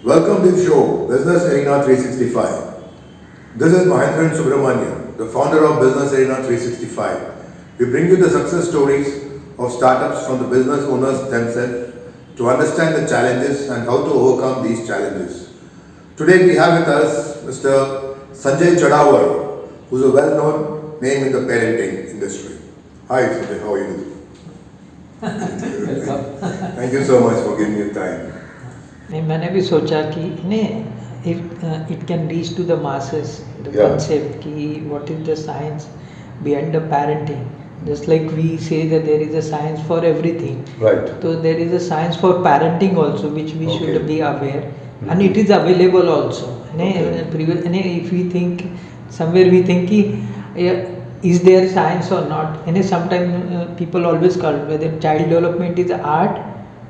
Welcome to the show, Business Arena 365. This is Mahendran Subramanian, the founder of Business Arena 365. We bring you the success stories of startups from the business owners themselves to understand the challenges and how to overcome these challenges. Today we have with us Mr. Sanjay Chadawar, who is a well-known name in the parenting industry. Hi Sanjay, how are you? Thank you so much for giving me time. मैंने भी सोचा कि it can reach to the masses, the concept कि what is the science behind the parenting. Just like we say that there is a science for everything. Right. So there is a science for parenting also, which we should be aware, and it is available also. If we think somewhere we think is there science or not? Sometimes people always call whether child development is art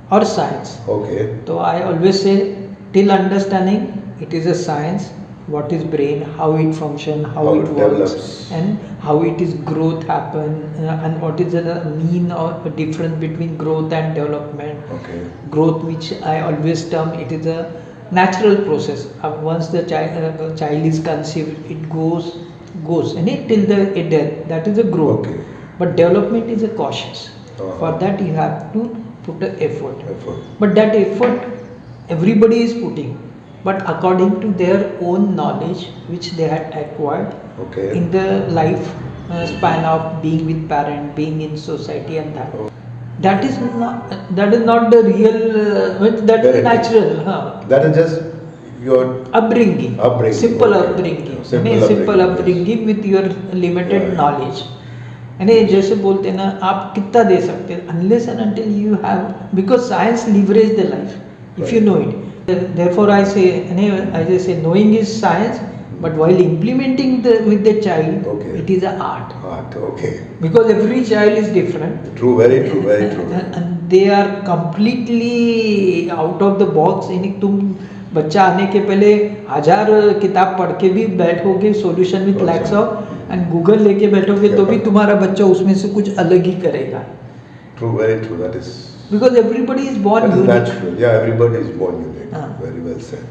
or science. Okay. So I always say till understanding it is a science. What is brain, how it function, how it works, develops, and how it is growth happen, and what is the mean or difference between growth and development. Okay. Growth, which I always term, it is a natural process. Once the child is conceived, it goes and till the death. That is a growth. Okay. But development is a cautious. For that you have to put the effort. But that effort everybody is putting, but according to their own knowledge which they had acquired in the life span of being with parent, being in society, and that is not the real that is natural. That is just your upbringing. Simple upbringing. Simple upbringing with your limited knowledge. जैसे बोलते हैं ना, आप कितना दे सकते हैं unless and until you have, because science leverage the life if you know it. Therefore I say knowing is science, but while implementing with the child, it is an art. Because every child is different. True, very true. And they are completely out of the box. तुम बच्चा आने के पहले 1000 किताब पढ़ के भी बैठोगे solution with lakhs of, and Google लेके बैठोगे तो भी तुम्हारा बच्चा उसमें से कुछ अलग ही करेगा. True, very true. That is because everybody is born unique. Natural. Yeah, everybody is born unique. Very well said.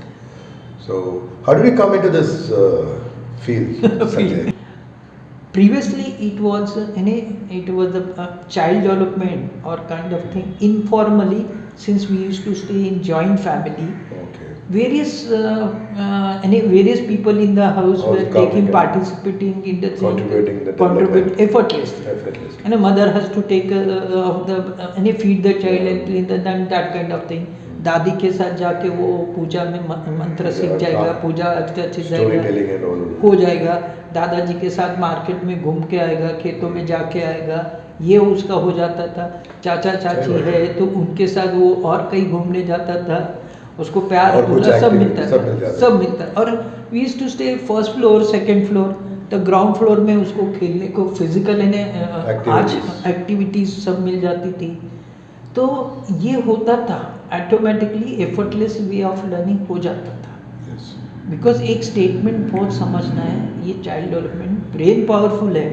So, how did we come into this field, Sanjay? Previously, it was the child development or kind of thing informally, since we used to stay in joint family. Various people in the house were participating in the contributing effortlessly. And a mother has to take of the feed the child and clean the that kind of thing. दादी के साथ जाके वो पूजा में मंत्र सीख जाएगा, पूजा अच्छे जाएगा, हो जाएगा. दादाजी के साथ मार्केट में घूम के आएगा, खेतों में जाके आएगा, ये उसका हो जाता था. चाचा चाची है तो उनके साथ वो और कहीं घूमने जाता था, उसको प्यार दूल्हा सब मिलता. और we used to stay first floor, second floor, तो ग्राउंड फ्लोर में उसको खेलने को फिजिकल एक्टिविटीज सब मिल जाती थी. तो ये होता था automatically, effortless way of learning हो जाता था. बिकॉज एक स्टेटमेंट बहुत समझना है, ये चाइल्ड डेवलपमेंट ब्रेन पावरफुल है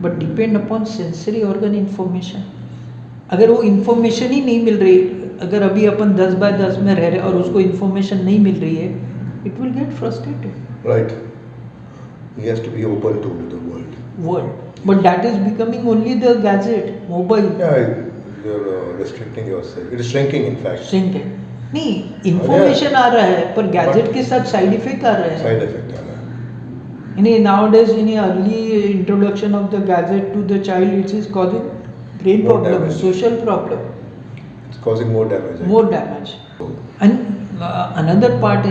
but depend upon sensory organ information. अगर वो इन्फॉर्मेशन ही नहीं मिल रही, अगर अभी अपन 10 by 10 में रह रहे और उसको इन्फॉर्मेशन नहीं मिल रही है, it will get frustrated. Right. He has to be open to the world. But that is becoming only the gadget, mobile. You're restricting yourself. It is shrinking, in fact. Shrinking. नहीं, information आ रहा है पर gadget के साथ side effect आ रहा है. Side effect आ रहा है. Nowadays, early introduction of the gadget to the child, it is causing brain problem, social problem. It's causing more damage. More damage. And another part,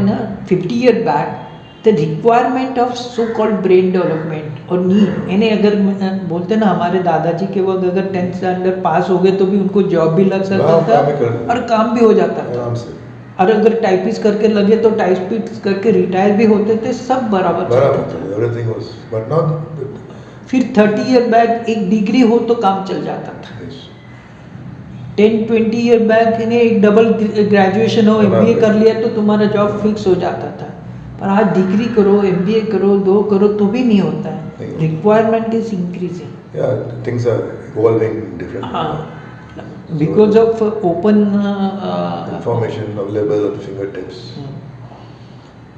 50 years back, the requirement of so-called brain development और need, अगर बोलते ना हमारे दादाजी के वक्त अगर 10th standard पास हो गए तो भी उनको जॉब भी लग सकता था और काम भी हो जाता था. और अगर टाइपिस्ट करके लगे तो टाइपिस्ट करके रिटायर भी होते थे, सब बराबर चलता. फिर 30 ईयर बैक एक डिग्री हो तो काम चल जाता था. 10-20 ईयर बैक एक डबल ग्रेजुएशन हो, MBA कर लिया तो तुम्हारा जॉब फिक्स हो जाता था. पर आज डिग्री करो, MBA करो, 2 करो तो भी नहीं होता है. Requirement is increasing. Things are evolving different. because of open information available at fingertips.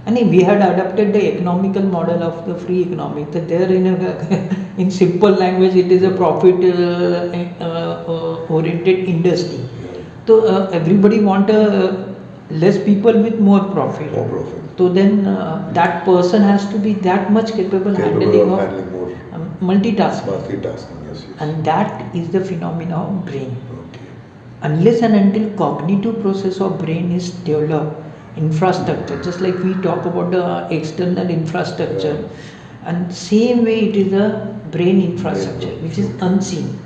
And we had adopted the economical model of the free economy. So there, in simple language, it is a profit oriented industry. So everybody want less people with more profit. More profit. So then that person has to be that much capable handling of more multitasking. multitasking. Yes, yes. And that is the phenomena of brain. Okay. Unless and until cognitive process of brain is developed, infrastructure, just like we talk about the external infrastructure, and same way it is a brain infrastructure which is unseen,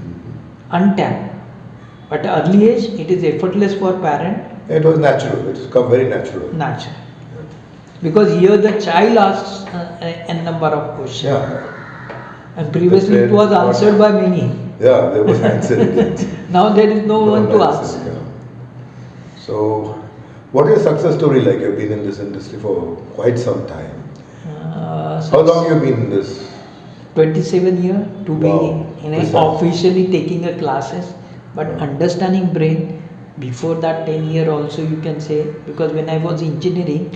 untapped. But early age, it is effortless for parent. It was natural. It's come very natural. Natural. Because here the child asks a number of questions. Yeah. And previously it was answered by many. Yeah, there was answer. Now there is no one to ask. Yeah. So, what is your success story like? You've been in this industry for quite some time. How long you been in this? 27 years to Wow. be officially taking a classes, but understanding brain before that 10 year also you can say, because when I was engineering,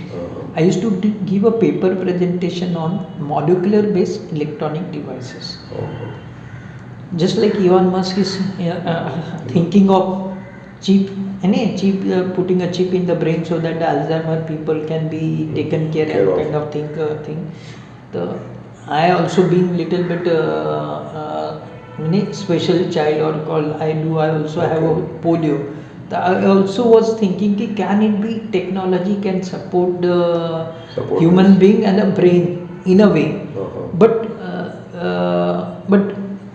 I used to give a paper presentation on molecular based electronic devices. Just like Elon Musk is thinking of chip, putting a chip in the brain so that the Alzheimer people can be taken care of, kind of thing. I also been little bit special child, or called I also have a polio. I also was thinking, can it be technology can support the human being and a brain in a way, but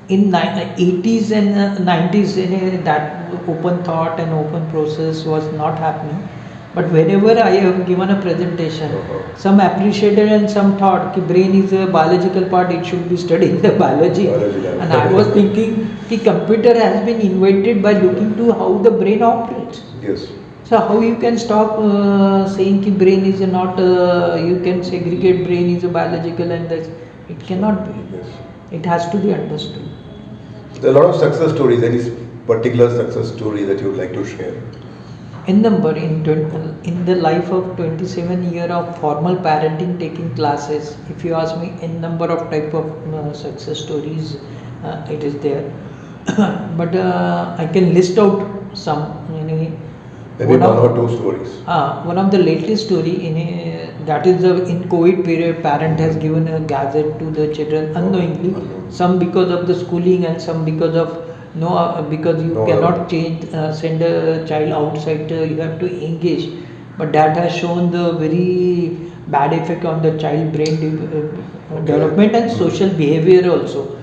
in 80s and 90s that open thought and open process was not happening. But whenever I have given a presentation, some appreciated and some thought that brain is a biological part, it should be studied the biology. And I was thinking the computer has been invented by looking to how the brain operates. Yes. So how you can stop saying that brain is not, you can segregate brain is a biological and this, it cannot be. Yes. It has to be understood. There are a lot of success stories. Any particular success story that you would like to share? In the life of 27 years of formal parenting taking classes, if you ask me in number of type of success stories, it is there. But I can list out some. Maybe one or two stories. One of the latest story that is in COVID period, parent has given a gadget to the children unknowingly. Some because of the schooling and some because of because you cannot send a child outside, you have to engage. But that has shown the very bad effect on the child brain development and social behavior also.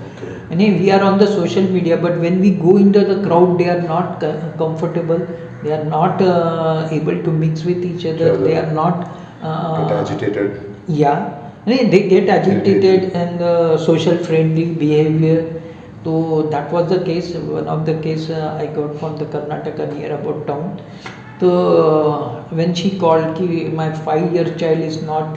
And we are on the social media, but when we go into the crowd, they are not comfortable. They are not able to mix with each other. They are not get agitated. Yeah, they get agitated and social friendly behavior. So that was the case. One of the case I got from the Karnataka near about town. So when she called, my 5-year child is not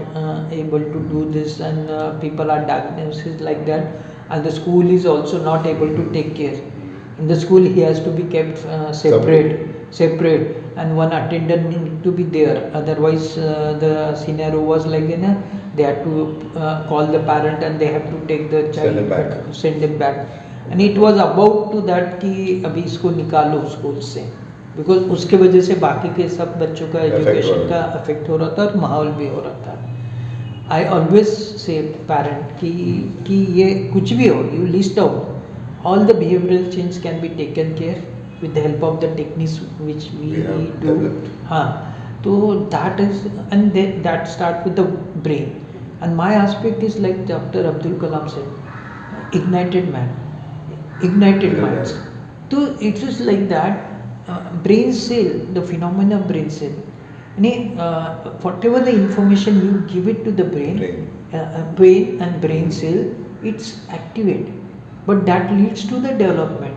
able to do this, and people are diagnosed like that, and the school is also not able to take care. In the school, he has to be kept separate, and one attendant need to be there. Otherwise, the scenario was like they had to call the parent and they have to take the child, send him back. And it was about to that कि अभी इसको निकालो school से, because उसके वजह से बाकी के सब बच्चों का एजुकेशन का अफेक्ट हो रहा था और माहौल भी हो रहा था. आई ऑलवेज से पेरेंट कि ये कुछ भी हो, you list out all the behavioural change can be taken care with the help of the techniques which we do. So that is, and that start with the brain. And my aspect is like Dr. Abdul Kalam said, ignited minds. So it is like that, brain cell, the phenomena of brain cell. Whatever the information you give it to the brain and brain cell, it's activated. But that leads to the development.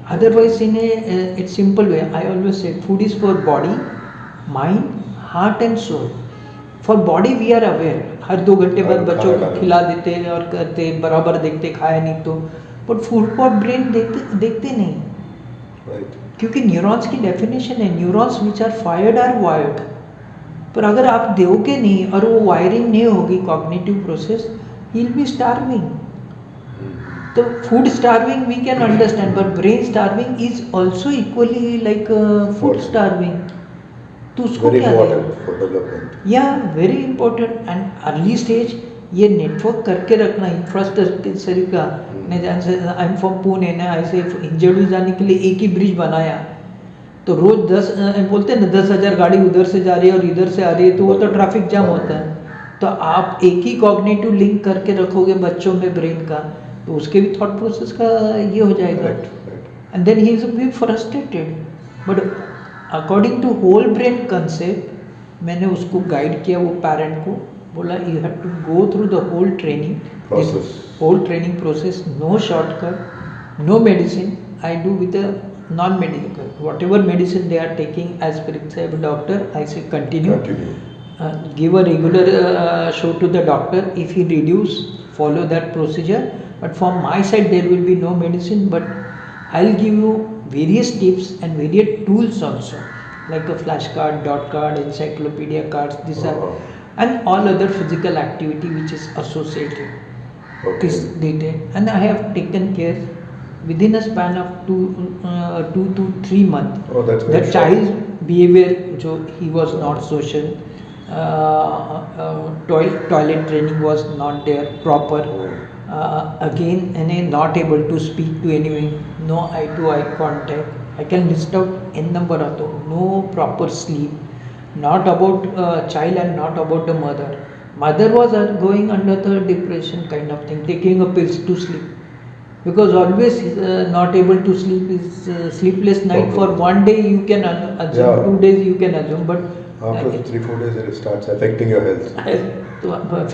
Otherwise, in a simple way, I always say food is for body, mind, heart and soul. For body we are aware. हर 2 घंटे बाद बच्चों को खिला देते हैं और करते बराबर देखते, खाया नहीं तो. But food for brain देखते नहीं. Right. क्योंकि न्यूरॉन्स की डेफिनेशन है, neurons which are fired are wired. पर अगर आप दोगे नहीं और वो वायरिंग नहीं होगी cognitive process, he will be starving. तो food starving we can understand, but brain starving is also equally like food starving. तो उसको क्या है या very important and early stage ये नेटवर्क करके रखना इंफ्रास्ट्रक्चर का. आई एम फ्रॉम पुणे ना, ऐसे इंजर्ड जाने के लिए एक ही ब्रिज बनाया, तो रोज 10 बोलते हैं ना 10,000 गाड़ी उधर से जा रही है और इधर से आ रही है, तो वो तो ट्रैफिक जाम होता है. तो आप एक ही कॉग्निटिव लिंक करके रखोगे बच्चों में ब्रेन का, तो उसके भी थॉट प्रोसेस का ये हो जाएगा. And then he is be frustrated. But according to whole brain concept मैंने उसको गाइड किया, वो पेरेंट को बोला you have to go through the whole training process, no shortcut, no medicine. I do with the non-medical, whatever medicine they are taking as prescribed doctor, I say continue. Give a regular show to the doctor. If he reduce, follow that procedure. But from my side there will be no medicine, but I'll give you various tips and various tools also, like a flashcard, dot card, encyclopedia cards, these are, and all other physical activity which is associated. This detail, and I have taken care within a span of 2 to 3 months. The child's behavior, jo he was not social, toilet training was not there proper, again and not able to speak to anyone, no eye to eye contact. I can list out n number of them. No proper sleep, not about child and not about the mother was going under the depression kind of thing, taking a pills to sleep, because always not able to sleep is sleepless night for one day you can assume, 2 days you can assume, but after 3-4 days it starts affecting your health,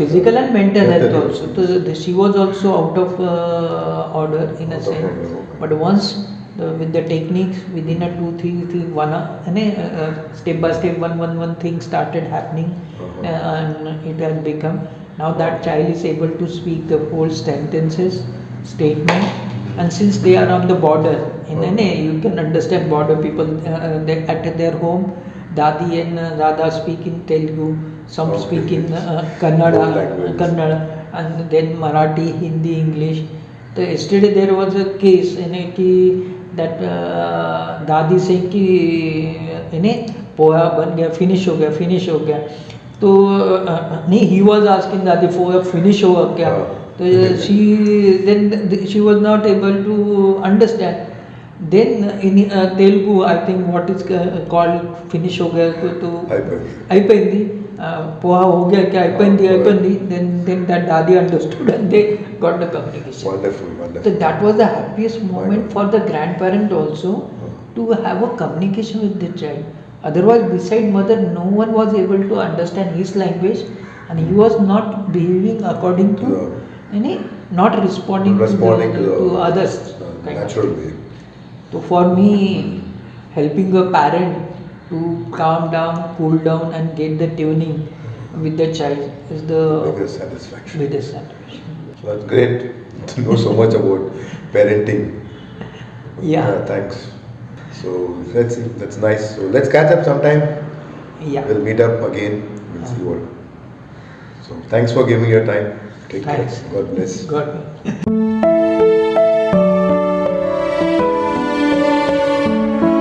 physical and mental health also. So she was also out of order in a sense, but once with the techniques within a 2-3 1 step by step one thing started happening, and it has become now that child is able to speak the whole sentences, statement. And since they are on the border in you can understand border people, they at their home dadi and dada speak in Telugu, some speak in Kannada, and then Marathi, Hindi, English. So yesterday there was a case that दादी से कि पोहा बन गया, finish हो गया. तो नहीं, he was asking दादी पोहा फिनिश हुआ क्या. तो she was not able to understand. Then in Telugu I think what is called finish हो गया तो అయిపోయింది, पोहा हो गया क्या, అయిపోయింది. Then that dadi understood and they got the communication. Wonderful. So that was the happiest moment for the grandparent also, to have a communication with the child. Otherwise beside mother no one was able to understand his language, and he was not behaving according to not responding to others natural way. So for me, helping a parent to calm down, cool down and get the tuning with the child is the biggest satisfaction. So that's great to know so much about parenting. Yeah. Thanks. So that's nice. So let's catch up sometime. Yeah. We'll meet up again. We'll see what. So thanks for giving your time. Take care. God bless. God bless.